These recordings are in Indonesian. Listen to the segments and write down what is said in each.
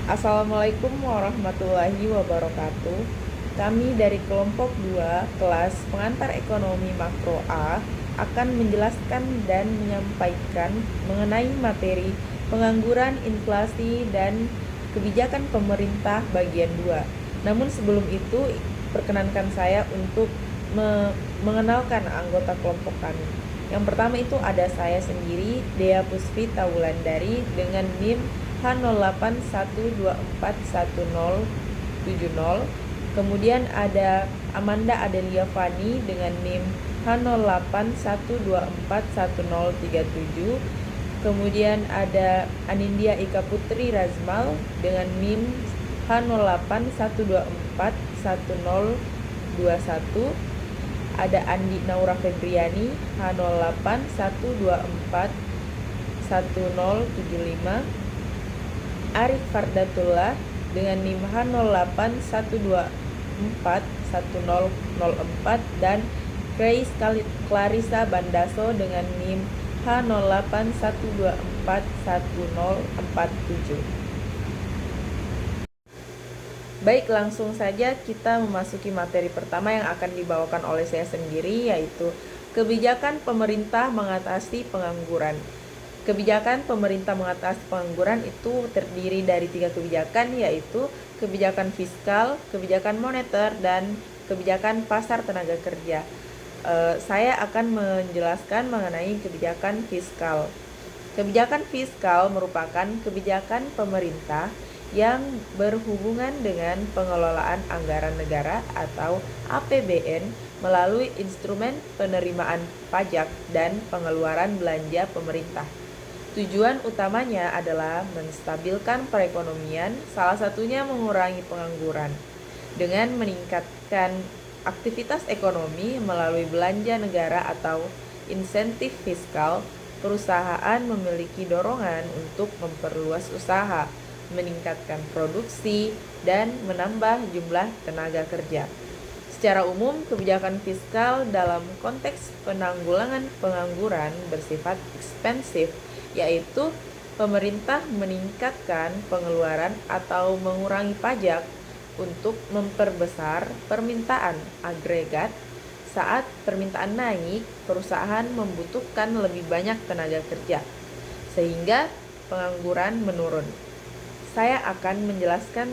Assalamualaikum warahmatullahi wabarakatuh. Kami dari kelompok 2 kelas pengantar ekonomi makro A akan menjelaskan dan menyampaikan mengenai materi pengangguran, inflasi, dan kebijakan pemerintah bagian 2. Namun sebelum itu, perkenankan saya untuk mengenalkan anggota kelompok kami. Yang pertama itu ada saya sendiri, Dea Puspi Tawulandari, dengan NIM H0812411070. Kemudian ada Amanda Adelia Fani dengan NIM H0812411037. Kemudian ada Anindya Ika Putri Razmal dengan NIM H0812411021. Ada Andi Naura Febriani H0812411075. Arif Fardatullah dengan NIM H0812411004 dan Grace Clarissa Bandaso dengan NIM H0812411047. Baik, langsung saja kita memasuki materi pertama yang akan dibawakan oleh saya sendiri, yaitu kebijakan pemerintah mengatasi pengangguran. Kebijakan pemerintah mengatasi pengangguran itu terdiri dari 3 kebijakan, yaitu kebijakan fiskal, kebijakan moneter, dan kebijakan pasar tenaga kerja. Saya akan menjelaskan mengenai kebijakan fiskal. Kebijakan fiskal merupakan kebijakan pemerintah yang berhubungan dengan pengelolaan anggaran negara atau APBN melalui instrumen penerimaan pajak dan pengeluaran belanja pemerintah. Tujuan utamanya adalah menstabilkan perekonomian, salah satunya mengurangi pengangguran. Dengan meningkatkan aktivitas ekonomi melalui belanja negara atau insentif fiskal, perusahaan memiliki dorongan untuk memperluas usaha, meningkatkan produksi, dan menambah jumlah tenaga kerja. Secara umum, kebijakan fiskal dalam konteks penanggulangan pengangguran bersifat ekspensif, yaitu pemerintah meningkatkan pengeluaran atau mengurangi pajak untuk memperbesar permintaan agregat. Saat permintaan naik, perusahaan membutuhkan lebih banyak tenaga kerja, sehingga pengangguran menurun. Saya akan menjelaskan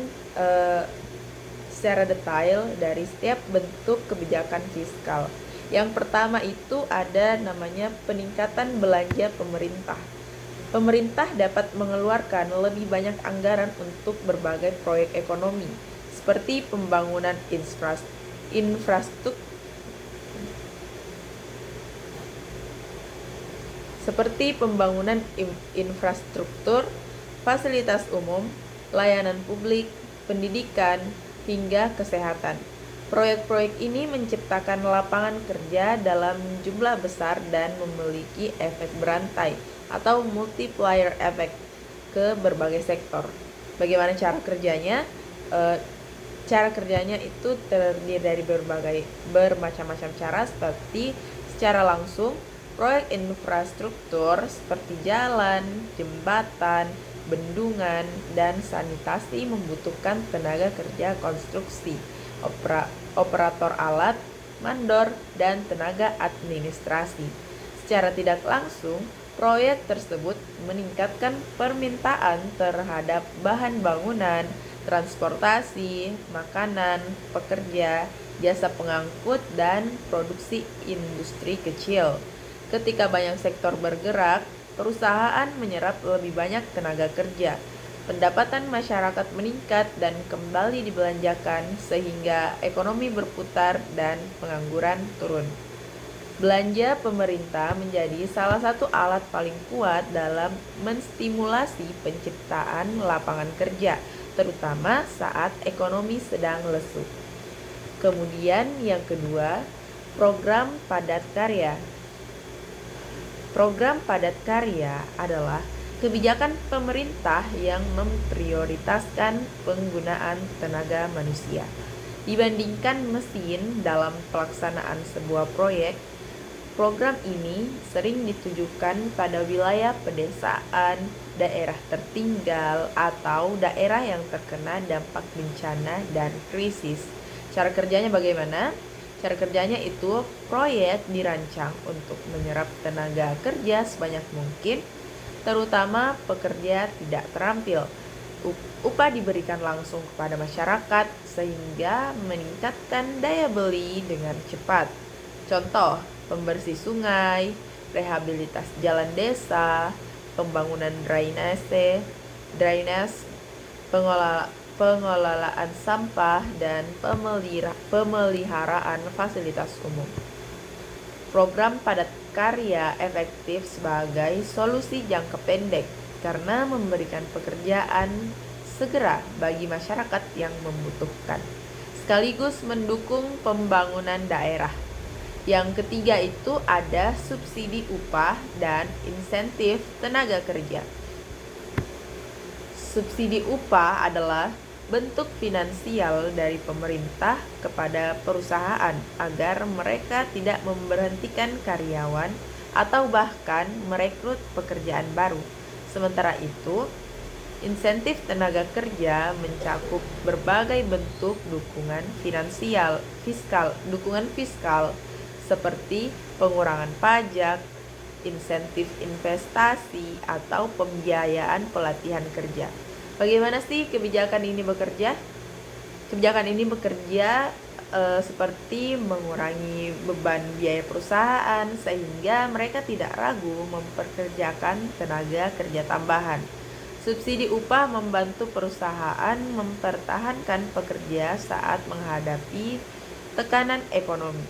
secara detail dari setiap bentuk kebijakan fiskal. Yang pertama itu ada namanya peningkatan belanja pemerintah. Pemerintah dapat mengeluarkan lebih banyak anggaran untuk berbagai proyek ekonomi, seperti pembangunan infrastruktur, fasilitas umum, layanan publik, pendidikan, hingga kesehatan. Proyek-proyek ini menciptakan lapangan kerja dalam jumlah besar dan memiliki efek berantai atau multiplier effect ke berbagai sektor. Bagaimana cara kerjanya? Cara kerjanya itu terdiri dari bermacam-macam cara, seperti secara langsung, proyek infrastruktur seperti jalan, jembatan, bendungan, dan sanitasi membutuhkan tenaga kerja konstruksi, operator alat, mandor, dan tenaga administrasi. Secara tidak langsung, proyek tersebut meningkatkan permintaan terhadap bahan bangunan, transportasi, makanan, pekerja, jasa pengangkut, dan produksi industri kecil. Ketika banyak sektor bergerak, perusahaan menyerap lebih banyak tenaga kerja. Pendapatan masyarakat meningkat dan kembali dibelanjakan sehingga ekonomi berputar dan pengangguran turun. Belanja pemerintah menjadi salah satu alat paling kuat dalam menstimulasi penciptaan lapangan kerja, terutama saat ekonomi sedang lesu. Kemudian yang kedua, program padat karya. Program padat karya adalah kebijakan pemerintah yang memprioritaskan penggunaan tenaga manusia dibandingkan mesin dalam pelaksanaan sebuah proyek. Program ini sering ditujukan pada wilayah pedesaan, daerah tertinggal, atau daerah yang terkena dampak bencana dan krisis. Cara kerjanya bagaimana? Cara kerjanya itu proyek dirancang untuk menyerap tenaga kerja sebanyak mungkin, terutama pekerja tidak terampil. Upah diberikan langsung kepada masyarakat sehingga meningkatkan daya beli dengan cepat. Contoh, pembersih sungai, rehabilitas jalan desa, pembangunan drainase, pengelolaan sampah, dan pemeliharaan fasilitas umum. Program padat karya efektif sebagai solusi jangka pendek karena memberikan pekerjaan segera bagi masyarakat yang membutuhkan, sekaligus mendukung pembangunan daerah. Yang ketiga itu ada subsidi upah dan insentif tenaga kerja. Subsidi upah adalah bentuk finansial dari pemerintah kepada perusahaan agar mereka tidak memberhentikan karyawan atau bahkan merekrut pekerjaan baru. Sementara itu, insentif tenaga kerja mencakup berbagai bentuk dukungan fiskal seperti pengurangan pajak, insentif investasi, atau pembiayaan pelatihan kerja. Bagaimana sih kebijakan ini bekerja? Kebijakan ini bekerja seperti mengurangi beban biaya perusahaan sehingga mereka tidak ragu memperkerjakan tenaga kerja tambahan. Subsidi upah membantu perusahaan mempertahankan pekerja saat menghadapi tekanan ekonomi.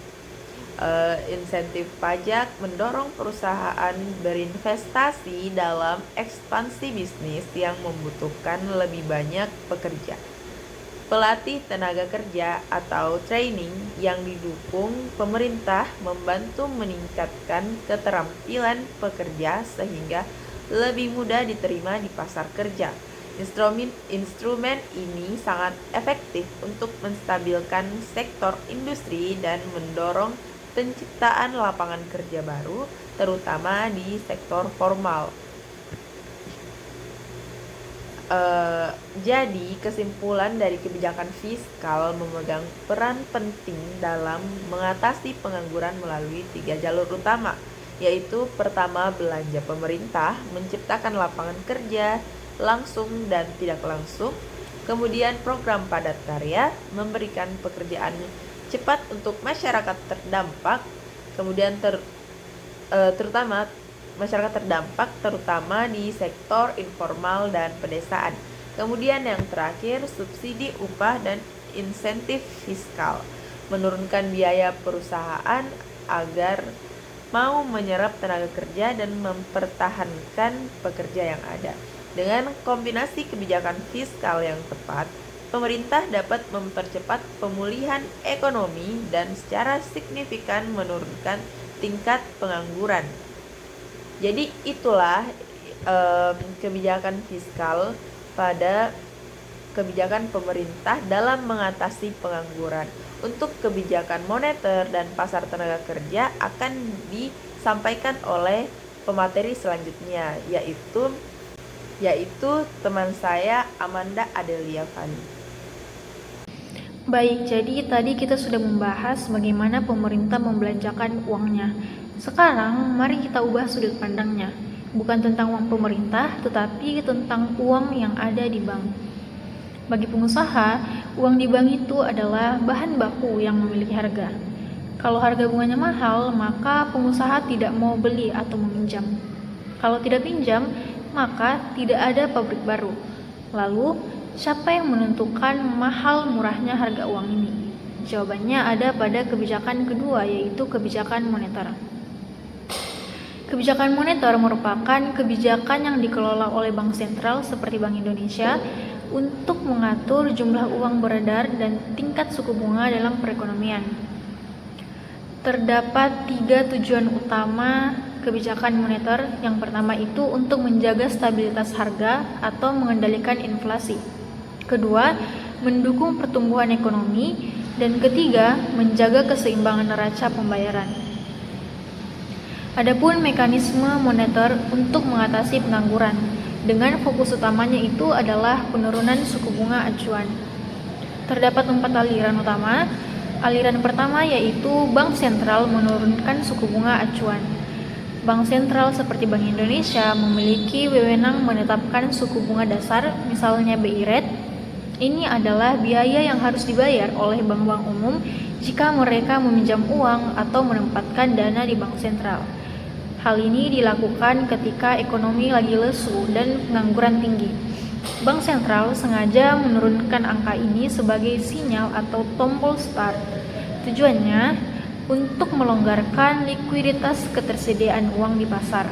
Insentif pajak mendorong perusahaan berinvestasi dalam ekspansi bisnis yang membutuhkan lebih banyak pekerja. Pelatih tenaga kerja atau training yang didukung pemerintah membantu meningkatkan keterampilan pekerja sehingga lebih mudah diterima di pasar kerja. Instrumen ini sangat efektif untuk menstabilkan sektor industri dan mendorong penciptaan lapangan kerja baru, terutama di sektor formal. Jadi, kesimpulan dari kebijakan fiskal memegang peran penting dalam mengatasi pengangguran melalui 3 jalur utama, yaitu pertama, belanja pemerintah menciptakan lapangan kerja langsung dan tidak langsung. Kemudian program padat karya memberikan pekerjaan cepat untuk masyarakat terdampak, kemudian terutama masyarakat terdampak terutama di sektor informal dan pedesaan. Kemudian yang terakhir, subsidi upah dan insentif fiskal menurunkan biaya perusahaan agar mau menyerap tenaga kerja dan mempertahankan pekerja yang ada. Dengan kombinasi kebijakan fiskal yang tepat, pemerintah dapat mempercepat pemulihan ekonomi dan secara signifikan menurunkan tingkat pengangguran. Jadi itulah kebijakan fiskal pada kebijakan pemerintah dalam mengatasi pengangguran. Untuk kebijakan moneter dan pasar tenaga kerja akan disampaikan oleh pemateri selanjutnya, yaitu teman saya Amanda Adelia Fani. Baik, jadi tadi kita sudah membahas bagaimana pemerintah membelanjakan uangnya. Sekarang mari kita ubah sudut pandangnya. Bukan tentang uang pemerintah, tetapi tentang uang yang ada di bank. Bagi pengusaha, uang di bank itu adalah bahan baku yang memiliki harga. Kalau harga bunganya mahal, maka pengusaha tidak mau beli atau meminjam. Kalau tidak pinjam, maka tidak ada pabrik baru. Lalu, siapa yang menentukan mahal murahnya harga uang ini? Jawabannya ada pada kebijakan kedua, yaitu kebijakan moneter. Kebijakan moneter merupakan kebijakan yang dikelola oleh bank sentral seperti Bank Indonesia untuk mengatur jumlah uang beredar dan tingkat suku bunga dalam perekonomian. Terdapat 3 tujuan utama kebijakan moneter. Yang pertama itu untuk menjaga stabilitas harga atau mengendalikan inflasi. Kedua, mendukung pertumbuhan ekonomi. Dan ketiga, menjaga keseimbangan neraca pembayaran. Adapun mekanisme moneter untuk mengatasi pengangguran. dengan fokus utamanya itu adalah penurunan suku bunga acuan. Terdapat 4 aliran utama. Aliran pertama yaitu Bank Sentral menurunkan suku bunga acuan. Bank Sentral seperti Bank Indonesia memiliki wewenang menetapkan suku bunga dasar, misalnya BI Rate. Ini adalah biaya yang harus dibayar oleh bank-bank umum jika mereka meminjam uang atau menempatkan dana di Bank Sentral. Hal ini dilakukan ketika ekonomi lagi lesu dan pengangguran tinggi. Bank Sentral sengaja menurunkan angka ini sebagai sinyal atau tombol start. Tujuannya untuk melonggarkan likuiditas ketersediaan uang di pasar.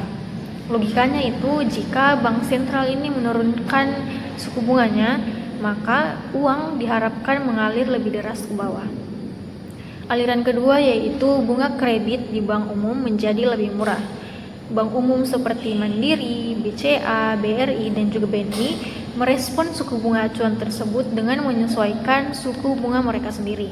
Logikanya itu, jika Bank Sentral ini menurunkan suku bunganya, maka uang diharapkan mengalir lebih deras ke bawah. Aliran kedua yaitu bunga kredit di bank umum menjadi lebih murah. Bank umum seperti Mandiri, BCA, BRI, dan juga BNI merespon suku bunga acuan tersebut dengan menyesuaikan suku bunga mereka sendiri.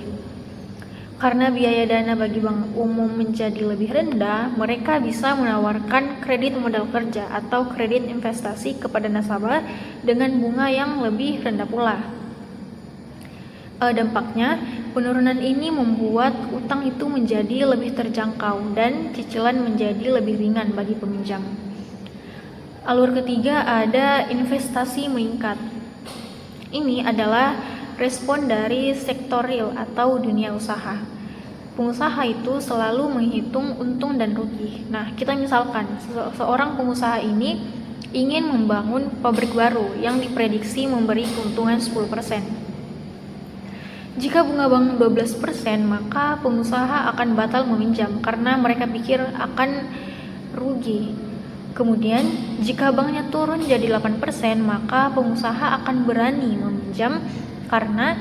Karena biaya dana bagi bank umum menjadi lebih rendah, mereka bisa menawarkan kredit modal kerja atau kredit investasi kepada nasabah dengan bunga yang lebih rendah pula. Dampaknya, penurunan ini membuat utang itu menjadi lebih terjangkau dan cicilan menjadi lebih ringan bagi peminjam. Alur ketiga ada investasi meningkat. Ini adalah respon dari sektor real atau dunia usaha. Pengusaha itu selalu menghitung untung dan rugi. Nah, kita misalkan seorang pengusaha ini ingin membangun pabrik baru yang diprediksi memberi keuntungan 10%. Jika bunga bank 12%, maka pengusaha akan batal meminjam karena mereka pikir akan rugi. Kemudian, jika banknya turun jadi 8%, maka pengusaha akan berani meminjam karena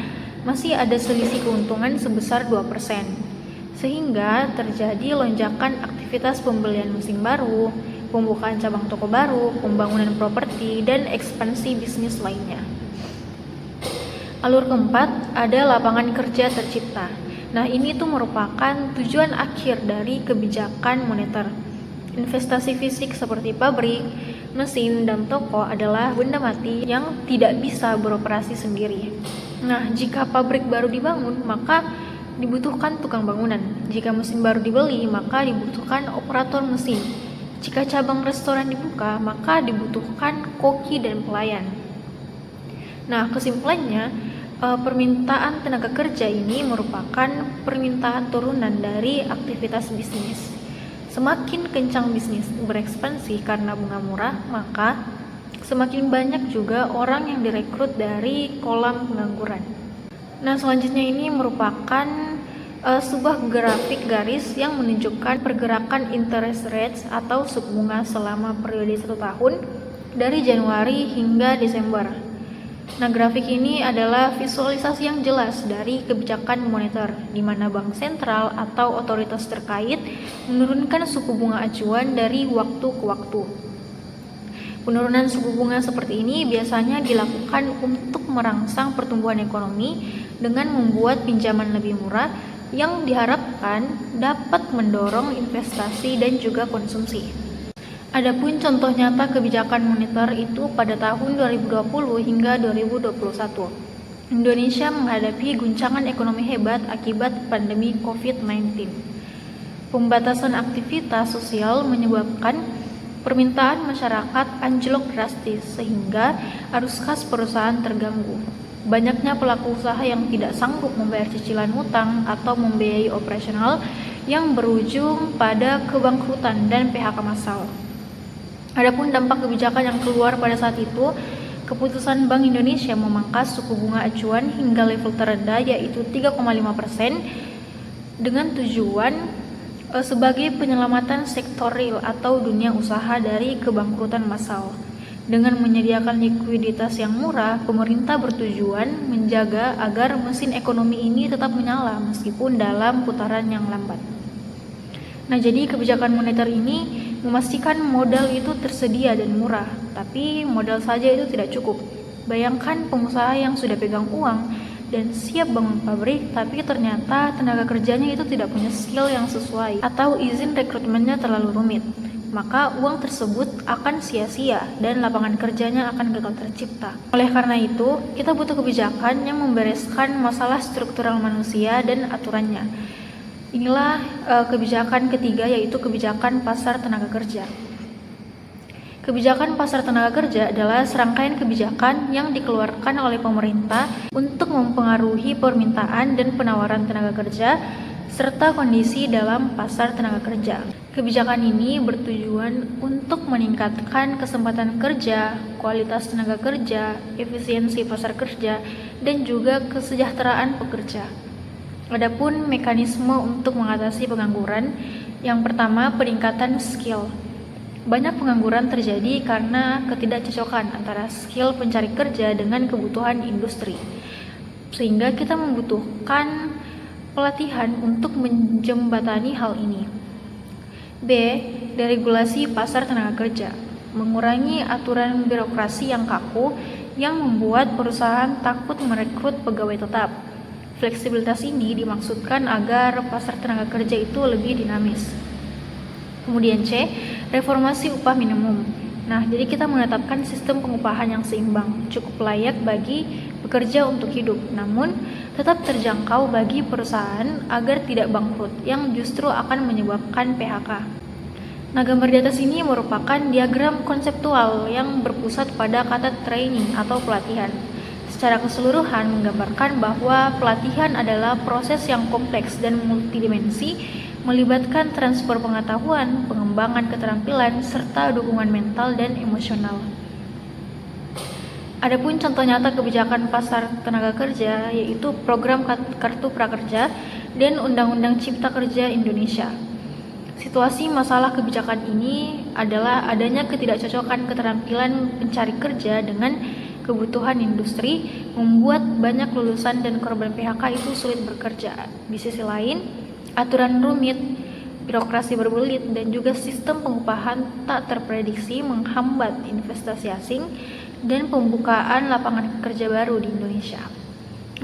masih ada selisih keuntungan sebesar 2%. Sehingga terjadi lonjakan aktivitas pembelian mesin baru, pembukaan cabang toko baru, pembangunan properti, dan ekspansi bisnis lainnya. Alur keempat ada lapangan kerja tercipta. Nah, ini tuh merupakan tujuan akhir dari kebijakan moneter. Investasi fisik seperti pabrik, mesin, dan toko adalah benda mati yang tidak bisa beroperasi sendiri. Nah, jika pabrik baru dibangun, maka dibutuhkan tukang bangunan. Jika mesin baru dibeli, maka dibutuhkan operator mesin. Jika cabang restoran dibuka, maka dibutuhkan koki dan pelayan. Nah, kesimpulannya, permintaan tenaga kerja ini merupakan permintaan turunan dari aktivitas bisnis. Semakin kencang bisnis berekspansi karena bunga murah, maka semakin banyak juga orang yang direkrut dari kolam pengangguran. Nah, selanjutnya ini merupakan sebuah grafik garis yang menunjukkan pergerakan interest rates atau suku bunga selama periode 1 tahun dari Januari hingga Desember. Nah, grafik ini adalah visualisasi yang jelas dari kebijakan moneter, di mana bank sentral atau otoritas terkait menurunkan suku bunga acuan dari waktu ke waktu. Penurunan suku bunga seperti ini biasanya dilakukan untuk merangsang pertumbuhan ekonomi dengan membuat pinjaman lebih murah yang diharapkan dapat mendorong investasi dan juga konsumsi. Adapun contoh nyata kebijakan moneter itu pada tahun 2020 hingga 2021. Indonesia menghadapi guncangan ekonomi hebat akibat pandemi COVID-19. Pembatasan aktivitas sosial menyebabkan permintaan masyarakat anjlok drastis sehingga arus kas perusahaan terganggu. Banyaknya pelaku usaha yang tidak sanggup membayar cicilan hutang atau membiayai operasional yang berujung pada kebangkrutan dan PHK massal. Adapun dampak kebijakan yang keluar pada saat itu, keputusan Bank Indonesia memangkas suku bunga acuan hingga level terendah yaitu 3,5% dengan tujuan sebagai penyelamatan sektor real atau dunia usaha dari kebangkrutan massal. Dengan menyediakan likuiditas yang murah, pemerintah bertujuan menjaga agar mesin ekonomi ini tetap menyala meskipun dalam putaran yang lambat. Nah, jadi kebijakan moneter ini memastikan modal itu tersedia dan murah, tapi modal saja itu tidak cukup. Bayangkan pengusaha yang sudah pegang uang dan siap bangun pabrik, tapi ternyata tenaga kerjanya itu tidak punya skill yang sesuai atau izin rekrutmennya terlalu rumit. maka uang tersebut akan sia-sia dan lapangan kerjanya akan gagal tercipta. Oleh karena itu, kita butuh kebijakan yang membereskan masalah struktural manusia dan aturannya. Inilah kebijakan ketiga, yaitu kebijakan pasar tenaga kerja. Kebijakan pasar tenaga kerja adalah serangkaian kebijakan yang dikeluarkan oleh pemerintah untuk mempengaruhi permintaan dan penawaran tenaga kerja serta kondisi dalam pasar tenaga kerja. Kebijakan ini bertujuan untuk meningkatkan kesempatan kerja, kualitas tenaga kerja, efisiensi pasar kerja, dan juga kesejahteraan pekerja. Adapun mekanisme untuk mengatasi pengangguran, yang pertama peningkatan skill. Banyak pengangguran terjadi karena ketidakcocokan antara skill pencari kerja dengan kebutuhan industri, sehingga kita membutuhkan pelatihan untuk menjembatani hal ini. B. Deregulasi pasar tenaga kerja, mengurangi aturan birokrasi yang kaku yang membuat perusahaan takut merekrut pegawai tetap. Fleksibilitas ini dimaksudkan agar pasar tenaga kerja itu lebih dinamis. Kemudian C, reformasi upah minimum. Nah, jadi kita menetapkan sistem pengupahan yang seimbang, cukup layak bagi pekerja untuk hidup, namun tetap terjangkau bagi perusahaan agar tidak bangkrut, yang justru akan menyebabkan PHK. Nah, gambar di atas ini merupakan diagram konseptual yang berpusat pada kata training atau pelatihan. Secara keseluruhan menggambarkan bahwa pelatihan adalah proses yang kompleks dan multidimensi, melibatkan transfer pengetahuan, pengembangan keterampilan, serta dukungan mental dan emosional. Adapun contoh nyata kebijakan pasar tenaga kerja yaitu program Kartu Prakerja dan Undang-Undang Cipta Kerja Indonesia. Situasi masalah kebijakan ini adalah adanya ketidakcocokan keterampilan pencari kerja dengan kebutuhan industri, membuat banyak lulusan dan korban PHK itu sulit bekerja. Di sisi lain, aturan rumit, birokrasi berbelit, dan juga sistem pengupahan tak terprediksi menghambat investasi asing dan pembukaan lapangan kerja baru di Indonesia.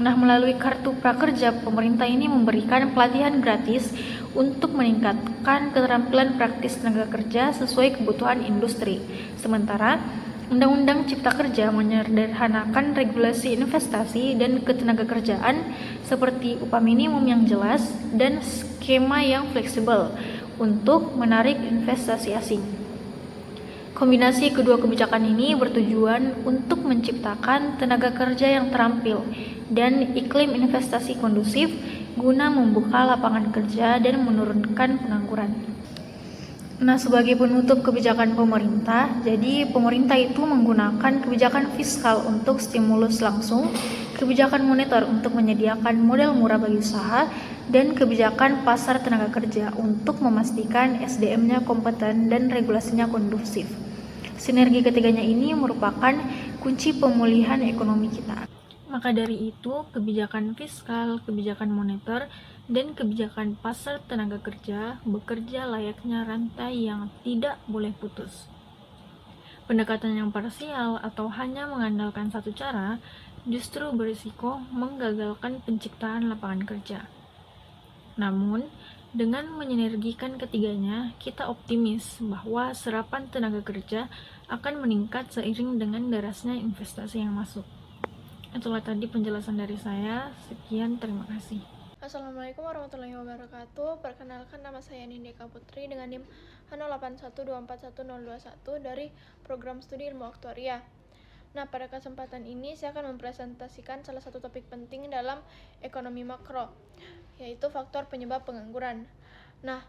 Nah, melalui Kartu Prakerja, pemerintah ini memberikan pelatihan gratis untuk meningkatkan keterampilan praktis tenaga kerja sesuai kebutuhan industri. Sementara Undang-Undang Cipta Kerja menyederhanakan regulasi investasi dan ketenagakerjaan seperti upah minimum yang jelas dan skema yang fleksibel untuk menarik investasi asing. Kombinasi kedua kebijakan ini bertujuan untuk menciptakan tenaga kerja yang terampil dan iklim investasi kondusif guna membuka lapangan kerja dan menurunkan pengangguran. Nah, sebagai penutup kebijakan pemerintah, jadi pemerintah itu menggunakan kebijakan fiskal untuk stimulus langsung, kebijakan moneter untuk menyediakan modal murah bagi usaha, dan kebijakan pasar tenaga kerja untuk memastikan SDM-nya kompeten dan regulasinya kondusif. Sinergi ketiganya ini merupakan kunci pemulihan ekonomi kita. Maka dari itu, kebijakan fiskal, kebijakan moneter, dan kebijakan pasar tenaga kerja bekerja layaknya rantai yang tidak boleh putus. Pendekatan yang parsial atau hanya mengandalkan satu cara justru berisiko menggagalkan penciptaan lapangan kerja. Namun, dengan menyinergikan ketiganya, kita optimis bahwa serapan tenaga kerja akan meningkat seiring dengan derasnya investasi yang masuk. Itulah tadi penjelasan dari saya. Sekian, terima kasih. Assalamualaikum warahmatullahi wabarakatuh. Perkenalkan, nama saya Nindika Putri dengan NIM 0812410121 dari Program Studi Ilmu Aktuaria. Nah, pada kesempatan ini saya akan mempresentasikan salah satu topik penting dalam ekonomi makro, yaitu faktor penyebab pengangguran. Nah,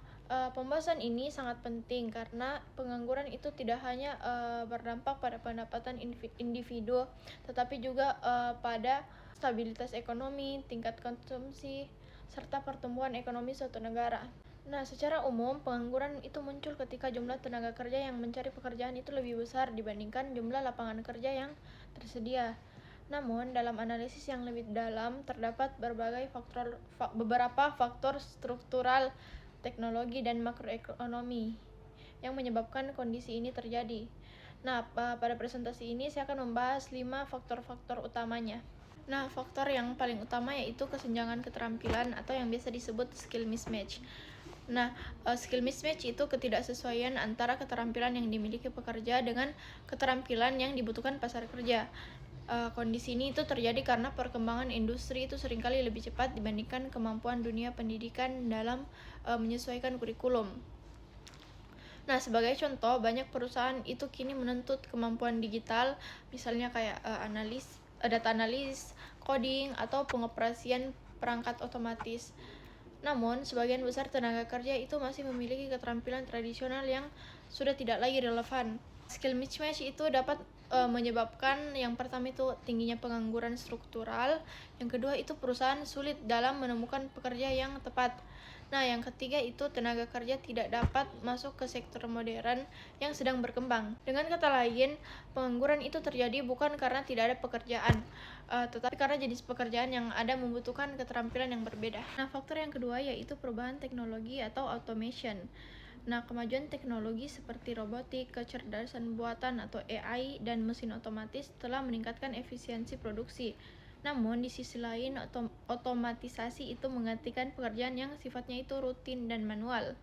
pembahasan ini sangat penting karena pengangguran itu tidak hanya berdampak pada pendapatan individu, tetapi juga pada stabilitas ekonomi, tingkat konsumsi, serta pertumbuhan ekonomi suatu negara. Nah, secara umum, pengangguran itu muncul ketika jumlah tenaga kerja yang mencari pekerjaan itu lebih besar dibandingkan jumlah lapangan kerja yang tersedia. Namun, dalam analisis yang lebih dalam, terdapat beberapa faktor struktural, teknologi, dan makroekonomi yang menyebabkan kondisi ini terjadi. Nah, pada presentasi ini saya akan membahas 5 faktor-faktor utamanya. Nah, faktor yang paling utama yaitu kesenjangan keterampilan atau yang biasa disebut skill mismatch. Nah, skill mismatch itu ketidaksesuaian antara keterampilan yang dimiliki pekerja dengan keterampilan yang dibutuhkan pasar kerja. Kondisi ini itu terjadi karena perkembangan industri itu seringkali lebih cepat dibandingkan kemampuan dunia pendidikan dalam menyesuaikan kurikulum. Nah, sebagai contoh, banyak perusahaan itu kini menuntut kemampuan digital, misalnya kayak data analis, coding, atau pengoperasian perangkat otomatis. Namun, sebagian besar tenaga kerja itu masih memiliki keterampilan tradisional yang sudah tidak lagi relevan. Skill mismatch itu dapat menyebabkan yang pertama itu tingginya pengangguran struktural, yang kedua itu perusahaan sulit dalam menemukan pekerja yang tepat. Nah, yang ketiga itu tenaga kerja tidak dapat masuk ke sektor modern yang sedang berkembang. Dengan kata lain, pengangguran itu terjadi bukan karena tidak ada pekerjaan, tetapi karena jenis pekerjaan yang ada membutuhkan keterampilan yang berbeda. Nah, faktor yang kedua yaitu perubahan teknologi atau automation. Nah, kemajuan teknologi seperti robotik, kecerdasan buatan atau AI, dan mesin otomatis telah meningkatkan efisiensi produksi. Namun, di sisi lain, otomatisasi itu menggantikan pekerjaan yang sifatnya itu rutin dan manual.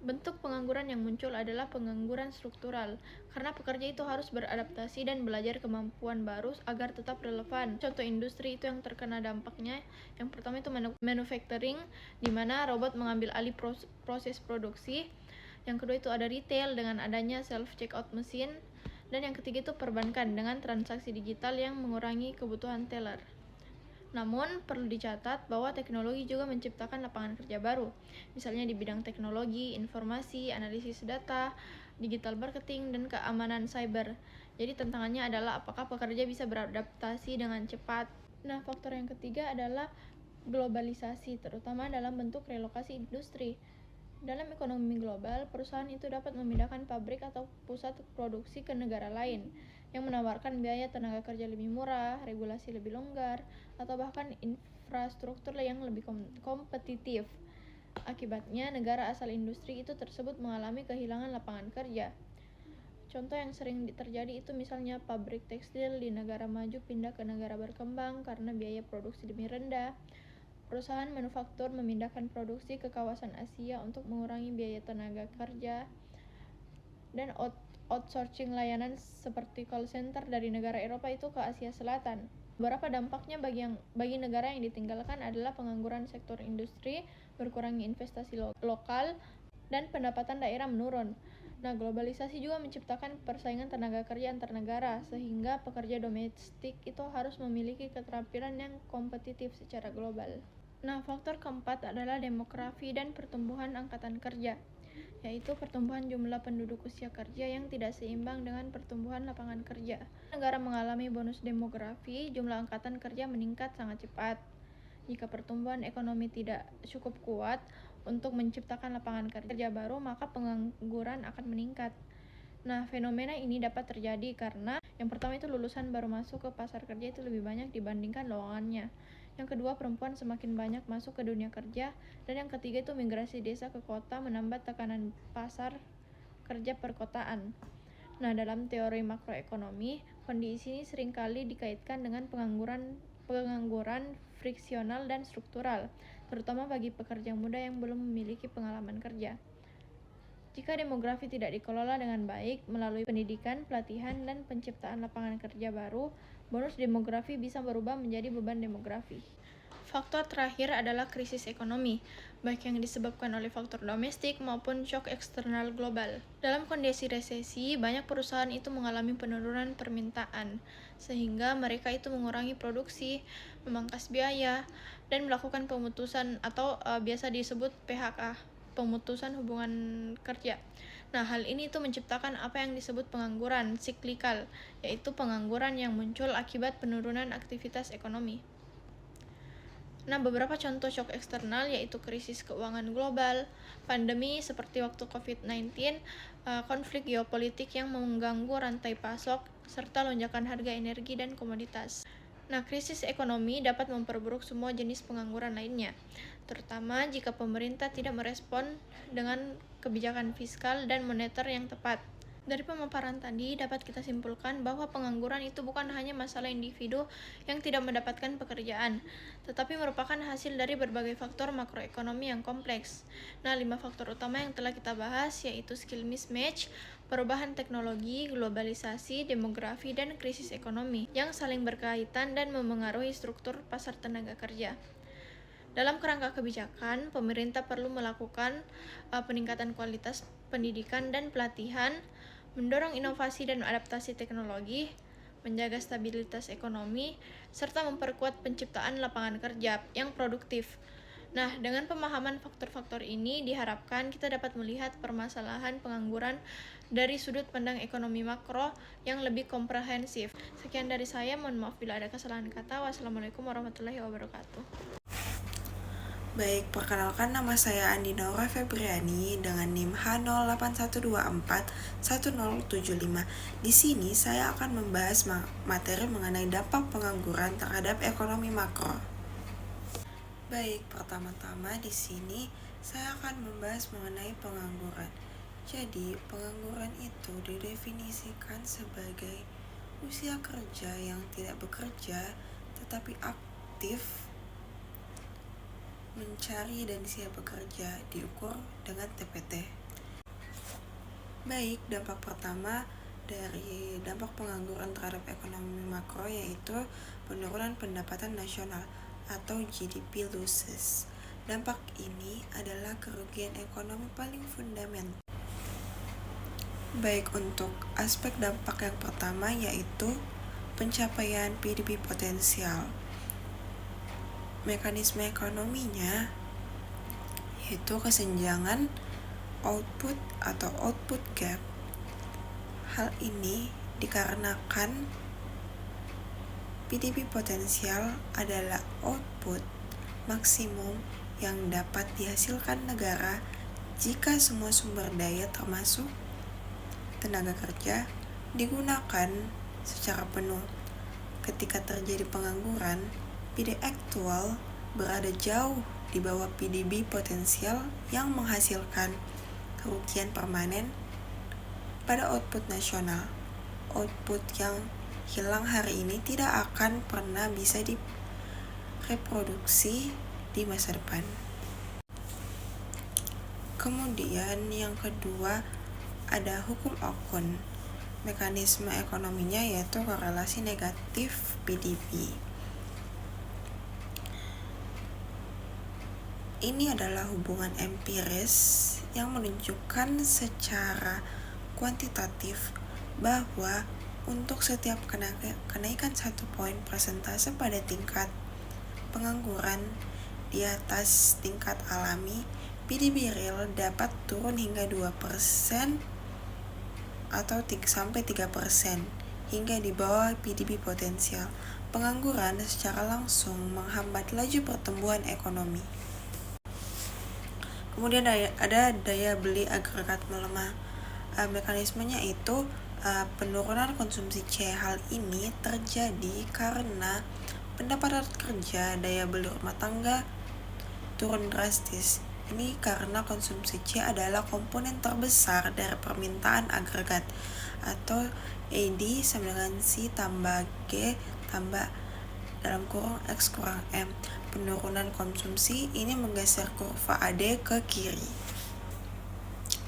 Bentuk pengangguran yang muncul adalah pengangguran struktural, karena pekerja itu harus beradaptasi dan belajar kemampuan baru agar tetap relevan. Contoh industri itu yang terkena dampaknya, yang pertama itu manufacturing, di mana robot mengambil alih proses produksi. Yang kedua itu ada retail dengan adanya self-checkout mesin. Dan yang ketiga itu perbankan dengan transaksi digital yang mengurangi kebutuhan teller. Namun, perlu dicatat bahwa teknologi juga menciptakan lapangan kerja baru, misalnya di bidang teknologi, informasi, analisis data, digital marketing, dan keamanan cyber. Jadi tantangannya adalah apakah pekerja bisa beradaptasi dengan cepat. Nah, faktor yang ketiga adalah globalisasi, terutama dalam bentuk relokasi industri. Dalam ekonomi global, perusahaan itu dapat memindahkan pabrik atau pusat produksi ke negara lain, yang menawarkan biaya tenaga kerja lebih murah, regulasi lebih longgar, atau bahkan infrastruktur yang lebih kompetitif. Akibatnya, negara asal industri itu tersebut mengalami kehilangan lapangan kerja. Contoh yang sering terjadi itu misalnya pabrik tekstil di negara maju pindah ke negara berkembang karena biaya produksi lebih rendah. Perusahaan manufaktur memindahkan produksi ke kawasan Asia untuk mengurangi biaya tenaga kerja, dan outsourcing layanan seperti call center dari negara Eropa itu ke Asia Selatan. Beberapa dampaknya bagi negara yang ditinggalkan adalah pengangguran sektor industri, berkurangnya investasi lokal, dan pendapatan daerah menurun. Nah, globalisasi juga menciptakan persaingan tenaga kerja antar negara, sehingga pekerja domestik itu harus memiliki keterampilan yang kompetitif secara global. Nah, faktor keempat adalah demografi dan pertumbuhan angkatan kerja, yaitu pertumbuhan jumlah penduduk usia kerja yang tidak seimbang dengan pertumbuhan lapangan kerja. Negara mengalami bonus demografi, jumlah angkatan kerja meningkat sangat cepat. Jika pertumbuhan ekonomi tidak cukup kuat untuk menciptakan lapangan kerja baru, maka pengangguran akan meningkat. Nah, fenomena ini dapat terjadi karena yang pertama itu lulusan baru masuk ke pasar kerja itu lebih banyak dibandingkan lowongannya. Yang kedua, perempuan semakin banyak masuk ke dunia kerja. Dan yang ketiga itu migrasi desa ke kota menambah tekanan pasar kerja perkotaan. Nah, dalam teori makroekonomi, kondisi ini seringkali dikaitkan dengan pengangguran friksional dan struktural, terutama bagi pekerja muda yang belum memiliki pengalaman kerja. Jika demografi tidak dikelola dengan baik melalui pendidikan, pelatihan, dan penciptaan lapangan kerja baru, bonus demografi bisa berubah menjadi beban demografi. Faktor terakhir adalah krisis ekonomi, baik yang disebabkan oleh faktor domestik maupun shock eksternal global. Dalam kondisi resesi, banyak perusahaan itu mengalami penurunan permintaan, sehingga mereka itu mengurangi produksi, memangkas biaya, dan melakukan pemutusan atau biasa disebut PHK, pemutusan hubungan kerja. Nah, hal ini itu menciptakan apa yang disebut pengangguran siklikal, yaitu pengangguran yang muncul akibat penurunan aktivitas ekonomi. Nah, beberapa contoh shock eksternal yaitu krisis keuangan global, pandemi seperti waktu COVID-19, konflik geopolitik yang mengganggu rantai pasok, serta lonjakan harga energi dan komoditas. Nah, krisis ekonomi dapat memperburuk semua jenis pengangguran lainnya, terutama jika pemerintah tidak merespon dengan kebijakan fiskal dan moneter yang tepat. Dari pemaparan tadi, dapat kita simpulkan bahwa pengangguran itu bukan hanya masalah individu yang tidak mendapatkan pekerjaan, tetapi merupakan hasil dari berbagai faktor makroekonomi yang kompleks. Nah, 5 faktor utama yang telah kita bahas yaitu skill mismatch, perubahan teknologi, globalisasi, demografi, dan krisis ekonomi yang saling berkaitan dan memengaruhi struktur pasar tenaga kerja. Dalam kerangka kebijakan, pemerintah perlu melakukan peningkatan kualitas pendidikan dan pelatihan, mendorong inovasi dan adaptasi teknologi, menjaga stabilitas ekonomi, serta memperkuat penciptaan lapangan kerja yang produktif. Nah, dengan pemahaman faktor-faktor ini diharapkan kita dapat melihat permasalahan pengangguran dari sudut pandang ekonomi makro yang lebih komprehensif. Sekian dari saya, mohon maaf bila ada kesalahan kata. Wassalamualaikum warahmatullahi wabarakatuh. Baik, perkenalkan nama saya Andi Naura Febriani dengan NIM H0812410075. Di sini saya akan membahas materi mengenai dampak pengangguran terhadap ekonomi makro. Baik, pertama-tama di sini saya akan membahas mengenai pengangguran. Jadi, pengangguran itu didefinisikan sebagai usia kerja yang tidak bekerja tetapi aktif mencari dan siap bekerja diukur dengan TPT. Baik, dampak pertama dari dampak pengangguran terhadap ekonomi makro yaitu penurunan pendapatan nasional atau GDP losses. Dampak ini adalah kerugian ekonomi paling fundamental. Baik, untuk aspek dampak yang pertama yaitu pencapaian PDB potensial. Mekanisme ekonominya yaitu kesenjangan output atau output gap. Hal ini dikarenakan PDB potensial adalah output maksimum yang dapat dihasilkan negara jika semua sumber daya termasuk tenaga kerja digunakan secara penuh. Ketika terjadi pengangguran, PDB aktual berada jauh di bawah PDB potensial yang menghasilkan kerugian permanen pada output nasional. Output yang hilang hari ini tidak akan pernah bisa direproduksi di masa depan. Kemudian yang kedua ada hukum Okun. Mekanisme ekonominya yaitu korelasi negatif PDB. Ini adalah hubungan empiris yang menunjukkan secara kuantitatif bahwa untuk setiap kenaikan 1 poin persentase pada tingkat pengangguran di atas tingkat alami, PDB real dapat turun hingga 2% atau sampai 3% hingga di bawah PDB potensial. Pengangguran secara langsung menghambat laju pertumbuhan ekonomi. Kemudian ada daya beli agregat melemah. Mekanismenya itu penurunan konsumsi C. Hal ini terjadi karena pendapatan kerja daya beli rumah tangga turun drastis. Ini karena konsumsi C adalah komponen terbesar dari permintaan agregat atau AD sama dengan C tambah G tambah dalam kurung X kurang M. Penurunan konsumsi ini menggeser kurva AD ke kiri.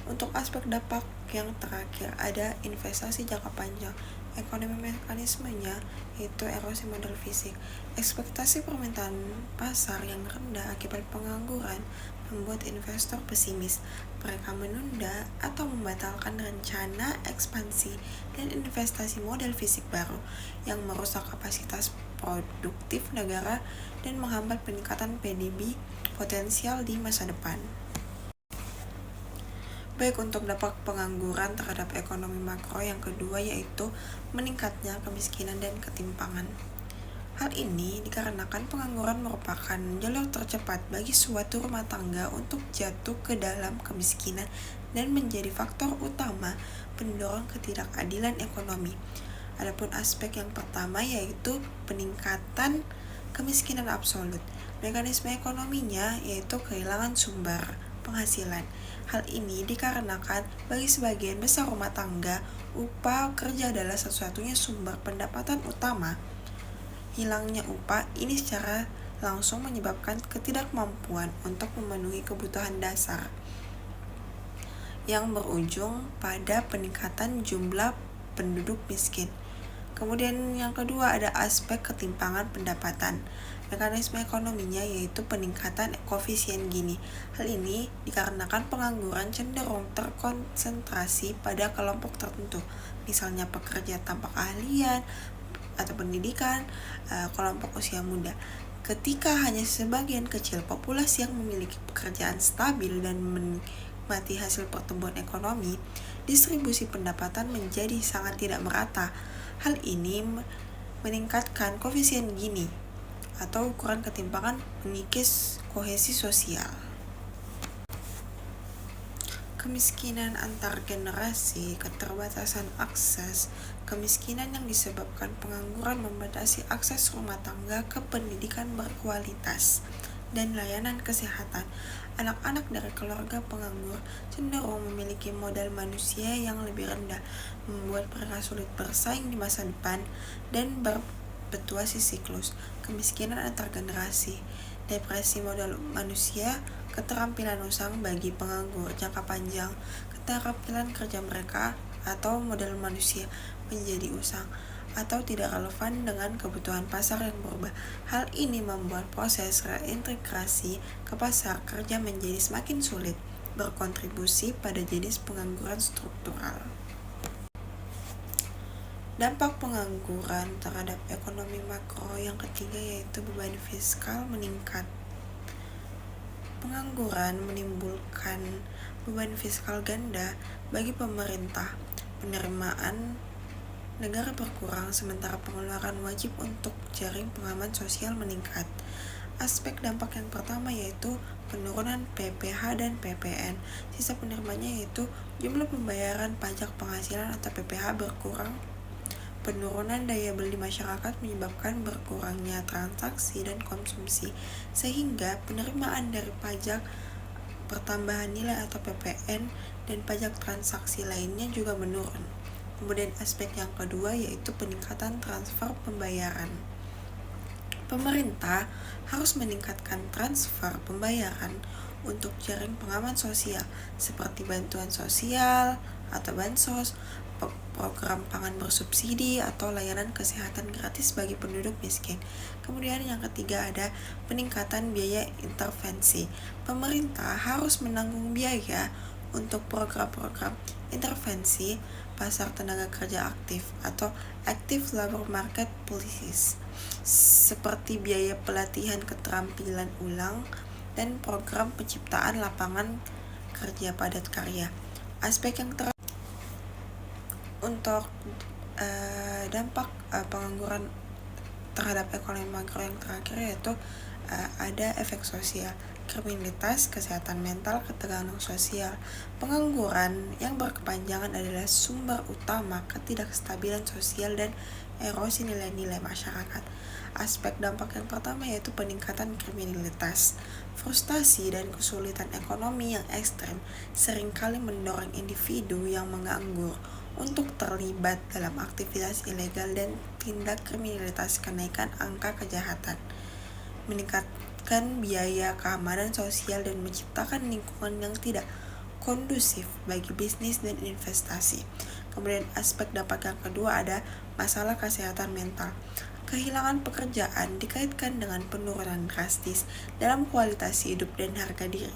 Untuk aspek dampak yang terakhir ada investasi jangka panjang. Ekonomi mekanismenya yaitu erosi modal fisik. Ekspektasi permintaan pasar yang rendah akibat pengangguran membuat investor pesimis. Mereka menunda atau membatalkan rencana ekspansi dan investasi modal fisik baru yang merusak kapasitas produktif negara dan menghambat peningkatan PDB potensial di masa depan. Baik, untuk dampak pengangguran terhadap ekonomi makro yang kedua yaitu meningkatnya kemiskinan dan ketimpangan. Hal ini dikarenakan pengangguran merupakan jalur tercepat bagi suatu rumah tangga untuk jatuh ke dalam kemiskinan dan menjadi faktor utama pendorong ketidakadilan ekonomi. Adapun aspek yang pertama yaitu peningkatan kemiskinan absolut. Mekanisme ekonominya yaitu kehilangan sumber penghasilan. Hal ini dikarenakan bagi sebagian besar rumah tangga, upah kerja adalah satu-satunya sumber pendapatan utama. Hilangnya upah ini secara langsung menyebabkan ketidakmampuan untuk memenuhi kebutuhan dasar, yang berujung pada peningkatan jumlah penduduk miskin. Kemudian yang kedua ada aspek ketimpangan pendapatan. Mekanisme ekonominya yaitu peningkatan koefisien Gini. Hal ini dikarenakan pengangguran cenderung terkonsentrasi pada kelompok tertentu, misalnya pekerja tanpa keahlian atau pendidikan, kelompok usia muda. Ketika hanya sebagian kecil populasi yang memiliki pekerjaan stabil dan menikmati hasil pertumbuhan ekonomi, distribusi pendapatan menjadi sangat tidak merata. Hal ini meningkatkan koefisien Gini atau ukuran ketimpangan mengikis kohesi sosial. Kemiskinan antar generasi, keterbatasan akses. Kemiskinan yang disebabkan pengangguran membatasi akses rumah tangga ke pendidikan berkualitas dan layanan kesehatan. Anak-anak dari keluarga penganggur cenderung memiliki modal manusia yang lebih rendah, membuat mereka sulit bersaing di masa depan dan berfluktuasi siklus. Kemiskinan antar generasi, depresi modal manusia, keterampilan usang bagi penganggur jangka panjang, keterampilan kerja mereka atau modal manusia menjadi usang atau tidak relevan dengan kebutuhan pasar yang berubah. Hal ini membuat proses reintegrasi ke pasar kerja menjadi semakin sulit, berkontribusi pada jenis pengangguran struktural. Dampak pengangguran terhadap ekonomi makro yang ketiga yaitu beban fiskal meningkat. Pengangguran menimbulkan beban fiskal ganda bagi pemerintah. Penerimaan negara berkurang sementara pengeluaran wajib untuk jaring pengaman sosial meningkat. Aspek dampak yang pertama yaitu penurunan PPh dan PPN. Sisa penerimanya yaitu jumlah pembayaran pajak penghasilan atau PPh berkurang. Penurunan daya beli masyarakat menyebabkan berkurangnya transaksi dan konsumsi, sehingga penerimaan dari pajak pertambahan nilai atau PPN dan pajak transaksi lainnya juga menurun. Kemudian aspek yang kedua yaitu peningkatan transfer pembayaran. Pemerintah harus meningkatkan transfer pembayaran untuk jaring pengaman sosial seperti bantuan sosial atau bansos, program pangan bersubsidi atau layanan kesehatan gratis bagi penduduk miskin. Kemudian yang ketiga ada peningkatan biaya intervensi. Pemerintah harus menanggung biaya untuk program-program intervensi pasar tenaga kerja aktif atau active labor market policies, seperti biaya pelatihan keterampilan ulang dan program penciptaan lapangan kerja padat karya. Aspek yang untuk dampak pengangguran terhadap ekonomi makro yang terakhir yaitu ada efek sosial, kriminalitas, kesehatan mental, ketegangan sosial. Pengangguran yang berkepanjangan adalah sumber utama ketidakstabilan sosial dan erosi nilai-nilai masyarakat. Aspek dampak yang pertama yaitu peningkatan kriminalitas. Frustasi dan kesulitan ekonomi yang ekstrem seringkali mendorong individu yang menganggur untuk terlibat dalam aktivitas ilegal dan tindak kriminalitas. Kenaikan angka kejahatan meningkatkan biaya keamanan sosial dan menciptakan lingkungan yang tidak kondusif bagi bisnis dan investasi. Kemudian aspek dampak yang kedua ada masalah kesehatan mental. Kehilangan pekerjaan dikaitkan dengan penurunan drastis dalam kualitas hidup dan harga diri.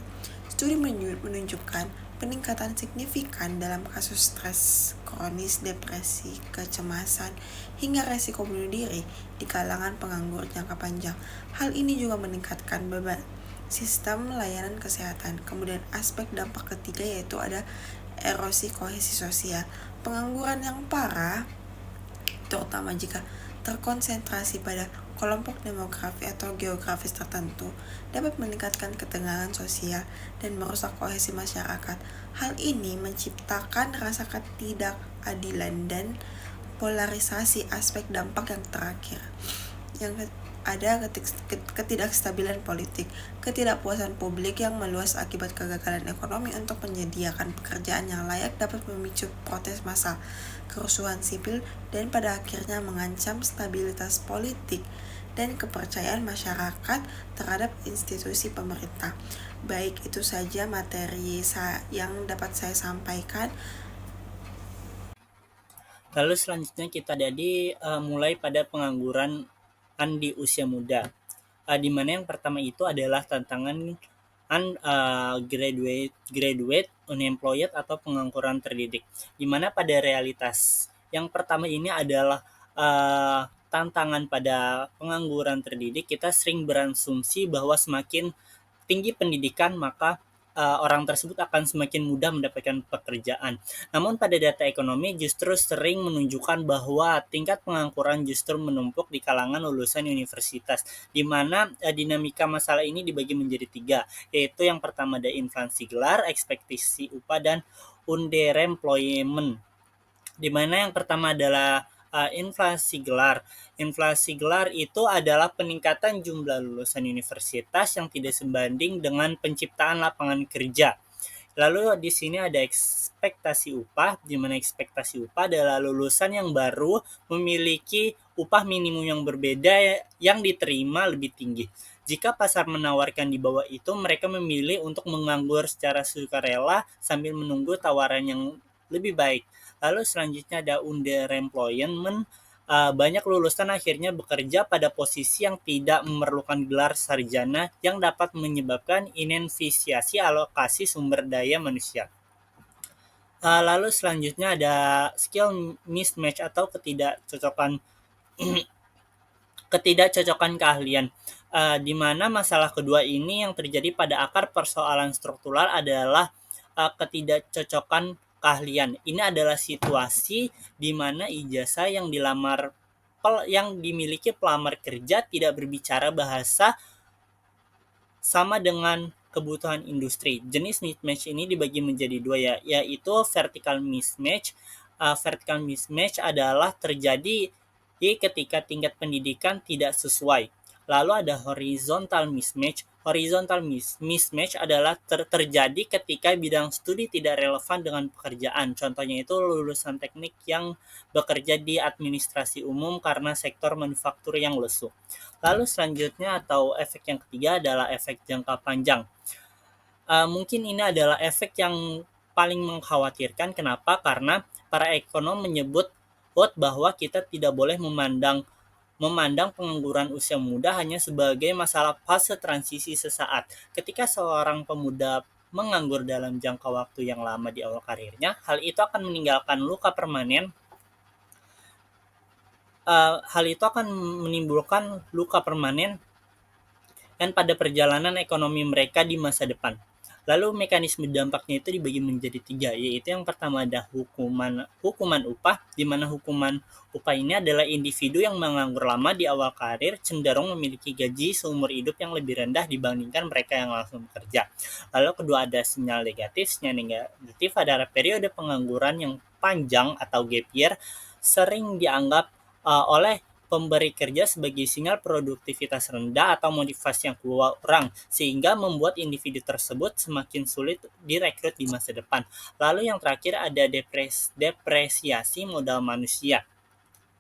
Studi menunjukkan peningkatan signifikan dalam kasus stres kronis, depresi, kecemasan, hingga resiko bunuh diri di kalangan penganggur jangka panjang. Hal ini juga meningkatkan beban sistem layanan kesehatan. Kemudian aspek dampak ketiga yaitu ada erosi kohesi sosial. Pengangguran yang parah, terutama jika terkonsentrasi pada kelompok demografi atau geografis tertentu, dapat meningkatkan ketegangan sosial dan merusak kohesi masyarakat. Hal ini menciptakan rasa ketidakadilan dan polarisasi. Aspek dampak yang terakhir, yang ada ketidakstabilan politik, ketidakpuasan publik yang meluas akibat kegagalan ekonomi untuk menyediakan pekerjaan yang layak dapat memicu protes massal, kerusuhan sipil, dan pada akhirnya mengancam stabilitas politik dan kepercayaan masyarakat terhadap institusi pemerintah. Baik, itu saja materi yang dapat saya sampaikan. Lalu selanjutnya kita mulai pada pengangguran di usia muda, di mana yang pertama itu adalah tantangan graduate unemployed atau pengangguran terdidik, di mana pada realitas yang pertama ini adalah tantangan pada pengangguran terdidik. Kita sering berasumsi bahwa semakin tinggi pendidikan maka orang tersebut akan semakin mudah mendapatkan pekerjaan. Namun pada data ekonomi justru sering menunjukkan bahwa tingkat pengangguran justru menumpuk di kalangan lulusan universitas, di mana dinamika masalah ini dibagi menjadi 3, yaitu yang pertama ada inflasi gelar, ekspektasi upah, dan underemployment. Di mana yang pertama adalah inflasi gelar. Inflasi gelar itu adalah peningkatan jumlah lulusan universitas yang tidak sebanding dengan penciptaan lapangan kerja. Lalu di sini ada ekspektasi upah, di mana ekspektasi upah adalah lulusan yang baru memiliki upah minimum yang berbeda yang diterima lebih tinggi. Jika pasar menawarkan di bawah itu, mereka memilih untuk menganggur secara sukarela sambil menunggu tawaran yang lebih baik. Lalu selanjutnya ada underemployment. Banyak lulusan akhirnya bekerja pada posisi yang tidak memerlukan gelar sarjana yang dapat menyebabkan inefisiensi alokasi sumber daya manusia. Lalu selanjutnya ada skill mismatch atau ketidakcocokan keahlian, di mana masalah kedua ini yang terjadi pada akar persoalan struktural adalah ketidakcocokan keahlian. Ini adalah situasi di mana ijazah yang dimiliki pelamar kerja tidak berbicara bahasa sama dengan kebutuhan industri. Jenis mismatch ini dibagi menjadi 2, yaitu vertical mismatch. Vertical mismatch adalah terjadi ketika tingkat pendidikan tidak sesuai. Lalu ada horizontal mismatch. Horizontal mismatch adalah terjadi ketika bidang studi tidak relevan dengan pekerjaan. Contohnya itu lulusan teknik yang bekerja di administrasi umum karena sektor manufaktur yang lesu. Lalu selanjutnya atau efek yang ketiga adalah efek jangka panjang. Mungkin ini adalah efek yang paling mengkhawatirkan. Kenapa? Karena para ekonom menyebut bahwa kita tidak boleh memandang pengangguran usia muda hanya sebagai masalah fase transisi sesaat. Ketika seorang pemuda menganggur dalam jangka waktu yang lama di awal karirnya, hal itu akan menimbulkan luka permanen dan pada perjalanan ekonomi mereka di masa depan. Lalu mekanisme dampaknya itu dibagi menjadi 3, yaitu yang pertama ada hukuman upah, di mana hukuman upah ini adalah individu yang menganggur lama di awal karir cenderung memiliki gaji seumur hidup yang lebih rendah dibandingkan mereka yang langsung bekerja. Lalu kedua ada sinyal negatif. Sinyal negatif adalah periode pengangguran yang panjang atau gap year sering dianggap oleh pemberi kerja sebagai sinyal produktivitas rendah atau motivasi yang kurang, sehingga membuat individu tersebut semakin sulit direkrut di masa depan. Lalu yang terakhir ada depresiasi modal manusia,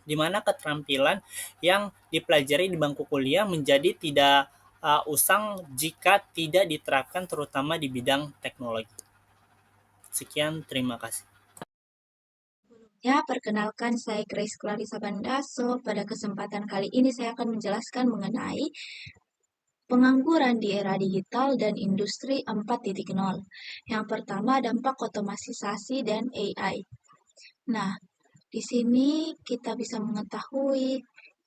di mana keterampilan yang dipelajari di bangku kuliah menjadi tidak usang jika tidak diterapkan terutama di bidang teknologi. Sekian, terima kasih. Ya, perkenalkan saya Grace Clarissa Bandaso. Pada kesempatan kali ini saya akan menjelaskan mengenai pengangguran di era digital dan industri 4.0. Yang pertama, dampak otomatisasi dan AI. Nah, di sini kita bisa mengetahui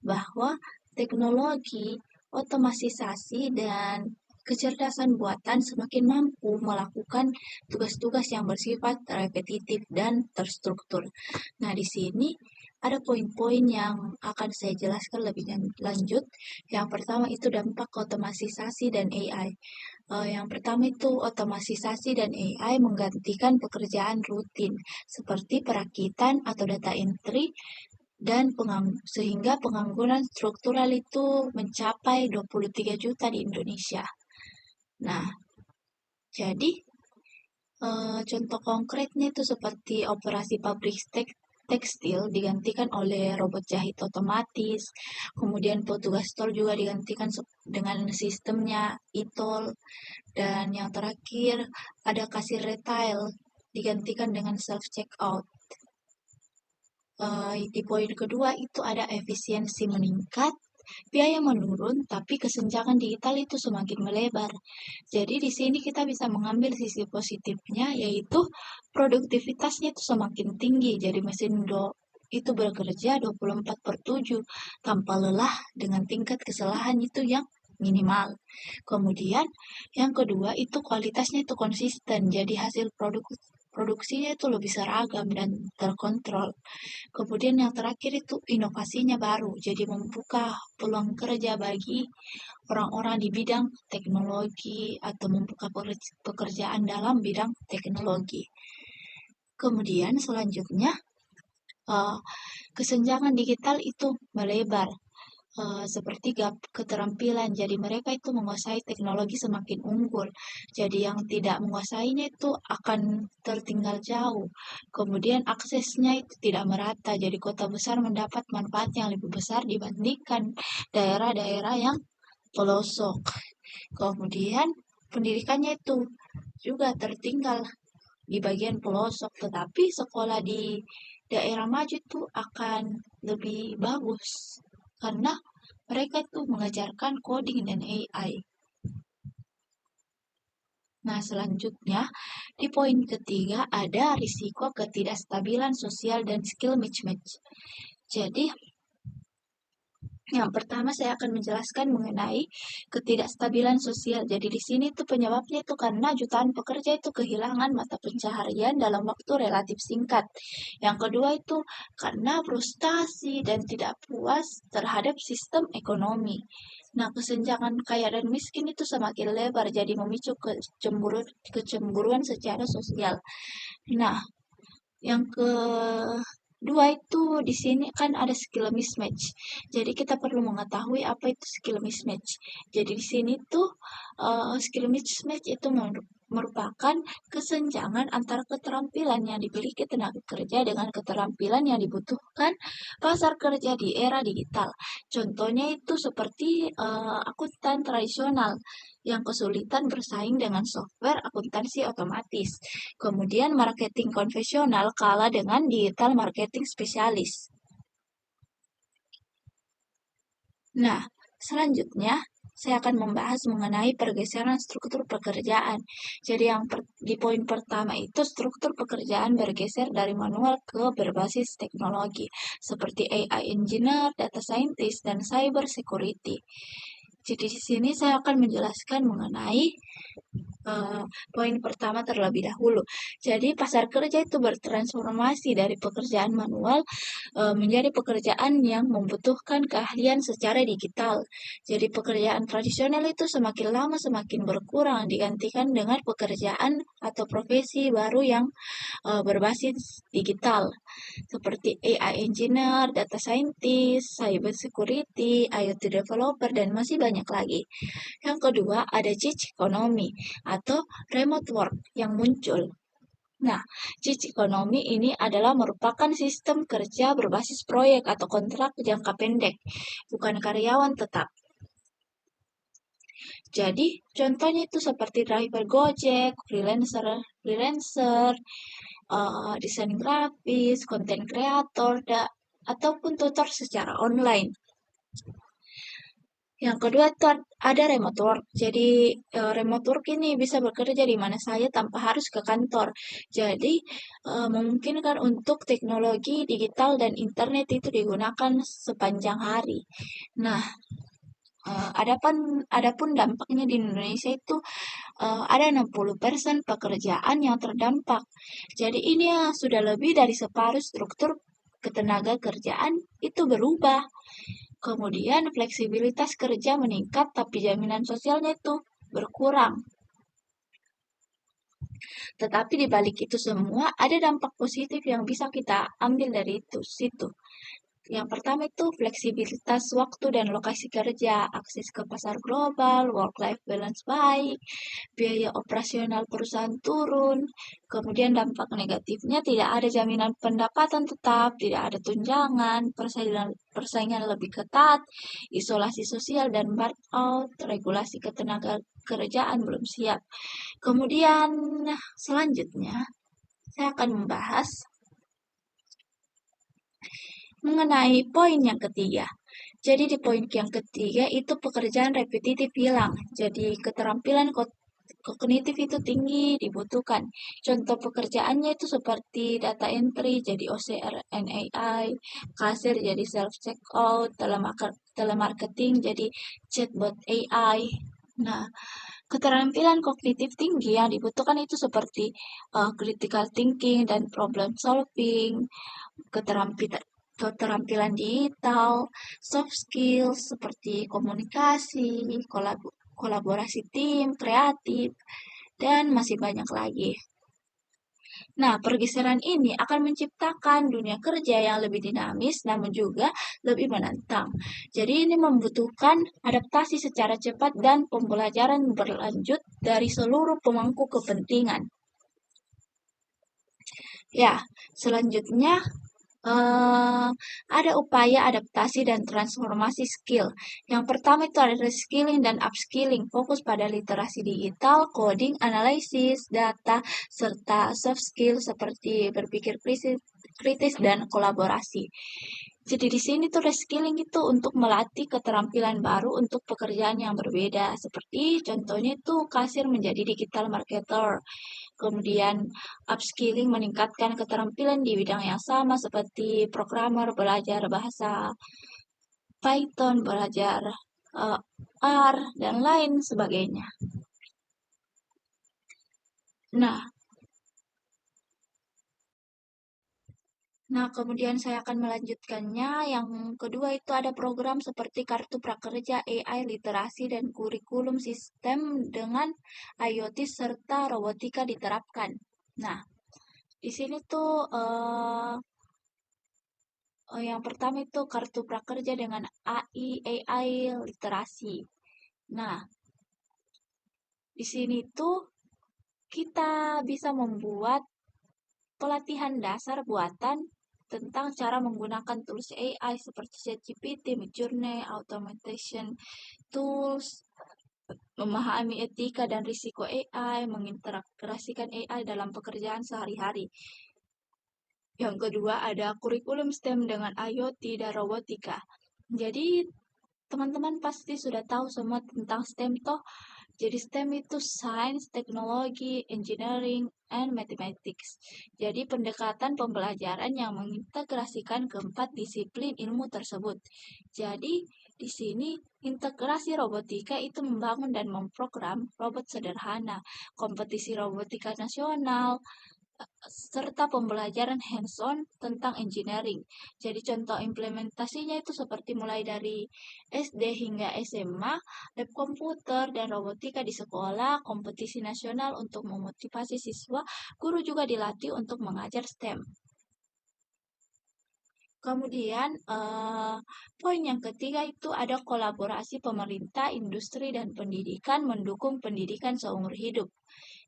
bahwa teknologi, otomatisasi, dan kecerdasan buatan semakin mampu melakukan tugas-tugas yang bersifat repetitif dan terstruktur. Nah, di sini ada poin-poin yang akan saya jelaskan lebih lanjut. Yang pertama itu dampak otomatisasi dan AI. Yang pertama itu otomatisasi dan AI menggantikan pekerjaan rutin seperti perakitan atau data entry sehingga pengangguran struktural itu mencapai 23 juta di Indonesia. Nah, jadi contoh konkretnya itu seperti operasi pabrik tekstil digantikan oleh robot jahit otomatis, kemudian petugas tol juga digantikan dengan sistemnya e-tol, dan yang terakhir ada kasir retail digantikan dengan self checkout. Di poin kedua itu ada efisiensi meningkat, biaya menurun, tapi kesenjangan digital itu semakin melebar. Jadi di sini kita bisa mengambil sisi positifnya, yaitu produktivitasnya itu semakin tinggi. Jadi mesin itu bekerja 24/7 tanpa lelah dengan tingkat kesalahan itu yang minimal. Kemudian yang kedua itu kualitasnya itu konsisten. Jadi hasil produksinya itu lebih seragam dan terkontrol. Kemudian yang terakhir itu inovasinya baru, jadi membuka peluang kerja bagi orang-orang di bidang teknologi atau membuka pekerjaan dalam bidang teknologi. Kemudian selanjutnya, kesenjangan digital itu melebar. Seperti gap keterampilan, jadi mereka itu menguasai teknologi semakin unggul. Jadi yang tidak menguasainya itu akan tertinggal jauh. Kemudian aksesnya itu tidak merata, jadi kota besar mendapat manfaat yang lebih besar dibandingkan daerah-daerah yang pelosok. Kemudian pendidikannya itu juga tertinggal di bagian pelosok, tetapi sekolah di daerah maju itu akan lebih bagus karena mereka itu mengajarkan coding dan AI. Nah, selanjutnya di poin ketiga ada risiko ketidakstabilan sosial dan skill mismatch. Jadi, yang pertama saya akan menjelaskan mengenai ketidakstabilan sosial. Jadi di sini tuh penyebabnya itu karena jutaan pekerja itu kehilangan mata pencaharian dalam waktu relatif singkat. Yang kedua itu karena frustasi dan tidak puas terhadap sistem ekonomi. Nah, kesenjangan kaya dan miskin itu semakin lebar, jadi memicu kecemburuan secara sosial. Nah, yang kedua itu di sini kan ada skill mismatch. Jadi kita perlu mengetahui apa itu skill mismatch. Jadi di sini tuh skill mismatch itu merupakan kesenjangan antara keterampilan yang dimiliki tenaga kerja dengan keterampilan yang dibutuhkan pasar kerja di era digital. Contohnya itu seperti akuntan tradisional yang kesulitan bersaing dengan software akuntansi otomatis. Kemudian marketing konvensional kalah dengan digital marketing spesialis. Nah, selanjutnya saya akan membahas mengenai pergeseran struktur pekerjaan. Jadi di poin pertama itu struktur pekerjaan bergeser dari manual ke berbasis teknologi seperti AI engineer, data scientist, dan cyber security. Jadi di sini saya akan menjelaskan mengenai poin pertama terlebih dahulu. Jadi pasar kerja itu bertransformasi dari pekerjaan manual menjadi pekerjaan yang membutuhkan keahlian secara digital. Jadi pekerjaan tradisional itu semakin lama semakin berkurang digantikan dengan pekerjaan atau profesi baru yang berbasis digital seperti AI engineer, data scientist, cyber security, IoT developer, dan masih banyak lagi. Yang kedua, ada gig economy atau remote work yang muncul. Nah, gig economy ini adalah merupakan sistem kerja berbasis proyek atau kontrak jangka pendek, bukan karyawan tetap. Jadi, contohnya itu seperti driver Gojek, freelancer, desain grafis, konten kreator, ataupun tutor secara online. Yang kedua itu ada remote work. Jadi remote work ini bisa bekerja di mana saja tanpa harus ke kantor. Jadi memungkinkan untuk teknologi digital dan internet itu digunakan sepanjang hari. Nah, adapun dampaknya di Indonesia itu ada 60% pekerjaan yang terdampak. Jadi ini sudah lebih dari separuh struktur ketenaga kerjaan itu berubah. Kemudian fleksibilitas kerja meningkat tapi jaminan sosialnya itu berkurang. Tetapi di balik itu semua ada dampak positif yang bisa kita ambil dari situ. Yang pertama itu fleksibilitas waktu dan lokasi kerja, akses ke pasar global, work-life balance baik, biaya operasional perusahaan turun. Kemudian dampak negatifnya tidak ada jaminan pendapatan tetap, tidak ada tunjangan, persaingan lebih ketat, isolasi sosial dan burnout, regulasi ketenaga kerjaan belum siap. Kemudian selanjutnya saya akan membahas mengenai poin yang ketiga. Jadi di poin yang ketiga itu pekerjaan repetitif hilang. Jadi keterampilan kognitif itu tinggi dibutuhkan. Contoh pekerjaannya itu seperti data entry jadi OCR and AI, kasir jadi self checkout, telemarketing jadi chatbot AI. Nah, keterampilan kognitif tinggi yang dibutuhkan itu seperti critical thinking dan problem solving, keterampilan digital, soft skills seperti komunikasi, kolaborasi tim, kreatif, dan masih banyak lagi. Nah, pergeseran ini akan menciptakan dunia kerja yang lebih dinamis namun juga lebih menantang. Jadi ini membutuhkan adaptasi secara cepat dan pembelajaran berlanjut dari seluruh pemangku kepentingan. Ya, selanjutnya ada upaya adaptasi dan transformasi skill. Yang pertama itu ada reskilling dan upskilling, fokus pada literasi digital, coding, analisis, data, serta soft skill seperti berpikir kritis dan kolaborasi. Jadi di sini tuh reskilling itu untuk melatih keterampilan baru untuk pekerjaan yang berbeda. Seperti contohnya itu kasir menjadi digital marketer. Kemudian upskilling meningkatkan keterampilan di bidang yang sama seperti programmer belajar bahasa Python, belajar R, dan lain sebagainya. Nah, kemudian saya akan melanjutkannya. Yang kedua itu ada program seperti Kartu Prakerja, AI, literasi, dan kurikulum sistem dengan IoT serta robotika diterapkan. Nah, di sini tuh yang pertama itu Kartu Prakerja dengan AI, literasi. Nah, di sini tuh kita bisa membuat pelatihan dasar buatan tentang cara menggunakan tools AI seperti ChatGPT, Midjourney, automation tools, memahami etika dan risiko AI, mengintegrasikan AI dalam pekerjaan sehari-hari. Yang kedua ada kurikulum STEM dengan IoT dan robotika. Jadi teman-teman pasti sudah tahu semua tentang STEM toh. Jadi STEM itu Science, Technology, Engineering, and Mathematics. Jadi pendekatan pembelajaran yang mengintegrasikan keempat disiplin ilmu tersebut. Jadi di sini integrasi robotika itu membangun dan memprogram robot sederhana, kompetisi robotika nasional, serta pembelajaran hands-on tentang engineering. Jadi contoh implementasinya itu seperti mulai dari SD hingga SMA, lab komputer dan robotika di sekolah, kompetisi nasional untuk memotivasi siswa, guru juga dilatih untuk mengajar STEM. Kemudian poin yang ketiga itu ada kolaborasi pemerintah, industri, dan pendidikan mendukung pendidikan seumur hidup.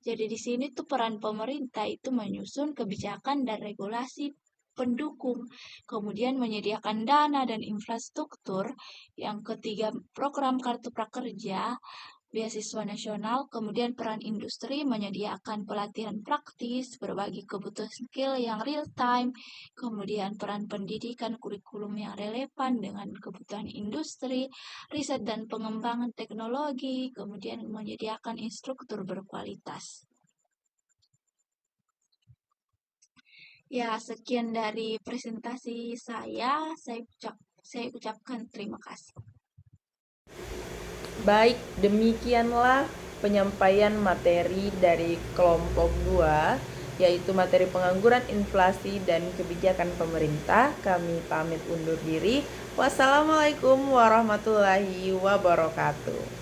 Jadi di sini tuh peran pemerintah itu menyusun kebijakan dan regulasi pendukung, kemudian menyediakan dana dan infrastruktur. Yang ketiga program Kartu Prakerja, beasiswa nasional, kemudian peran industri menyediakan pelatihan praktis, berbagi kebutuhan skill yang real time, kemudian peran pendidikan kurikulum yang relevan dengan kebutuhan industri, riset dan pengembangan teknologi, kemudian menyediakan instruktur berkualitas. Ya, sekian dari presentasi saya ucapkan terima kasih. Baik, demikianlah penyampaian materi dari kelompok 2, yaitu materi pengangguran, inflasi, dan kebijakan pemerintah. Kami pamit undur diri. Wassalamualaikum warahmatullahi wabarakatuh.